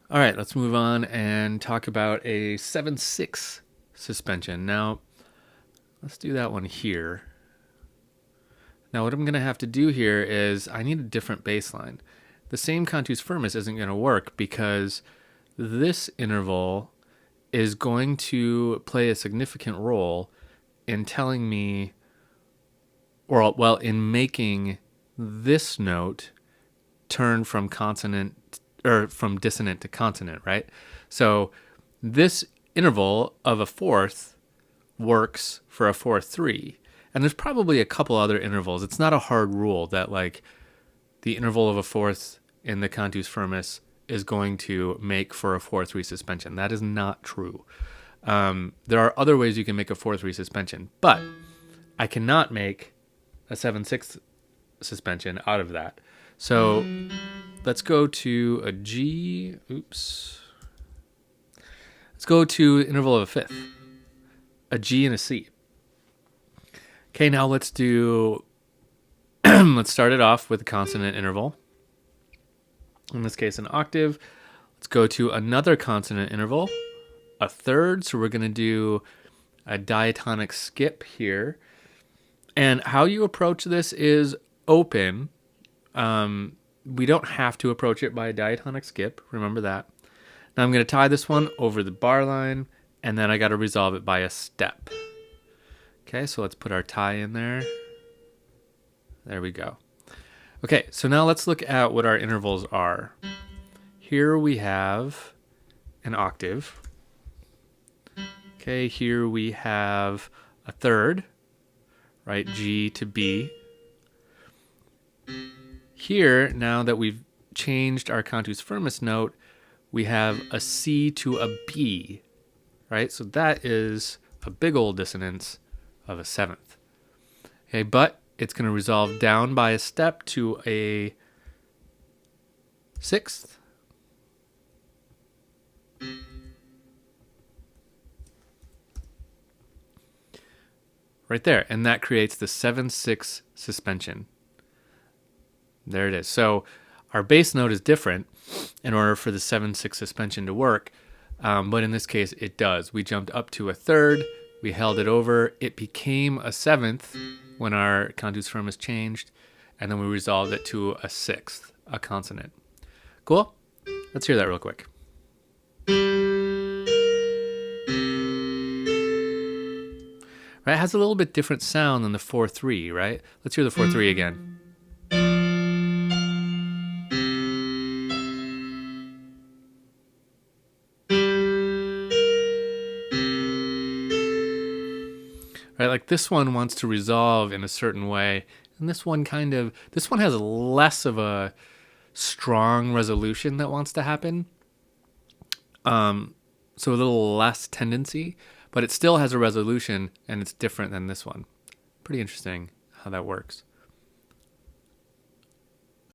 All right, let's move on and talk about a 7/6 suspension. Now, let's do that one here. Now, what I'm going to have to do here is I need a different baseline. The same cantus firmus isn't going to work because this interval is going to play a significant role in telling me, or well, in making this note turn from consonant or from dissonant to consonant, right? So this interval of a fourth works for a 4/3. And there's probably a couple other intervals. It's not a hard rule that like the interval of a fourth in the cantus firmus is going to make for a 4/3 suspension. That is not true. There are other ways you can make a 4/3 suspension, but I cannot make a 7/6 suspension out of that. So let's go to a G. Oops. Let's go to interval of a fifth, a G and a C. Okay, now let's do. Let's start it off with a consonant interval. In this case, an octave. Let's go to another consonant interval, a third. So we're going to do a diatonic skip here. And how you approach this is open. We don't have to approach it by a diatonic skip. Remember that. Now I'm going to tie this one over the bar line, and then I got to resolve it by a step. Okay, so let's put our tie in there. There we go. Okay, so now let's look at what our intervals are. Here we have an octave. Okay, here we have a third, right? G to B. Here, now that we've changed our cantus firmus note, we have a C to a B, right? So that is a big old dissonance of a seventh. Okay, but it's going to resolve down by a step to a sixth. Right there, and that creates the 7/6 suspension. There it is. So our bass note is different in order for the 7/6 suspension to work, but in this case it does. We jumped up to a third, we held it over, it became a seventh when our cantus firmus changed, and then we resolved it to a sixth, a consonant. Cool? Let's hear that real quick. Right, it has a little bit different sound than the 4/3, right? Let's hear the 4/3 again. Right, like this one wants to resolve in a certain way, and this one has less of a strong resolution that wants to happen. So a little less tendency, but it still has a resolution, and it's different than this one. Pretty interesting how that works.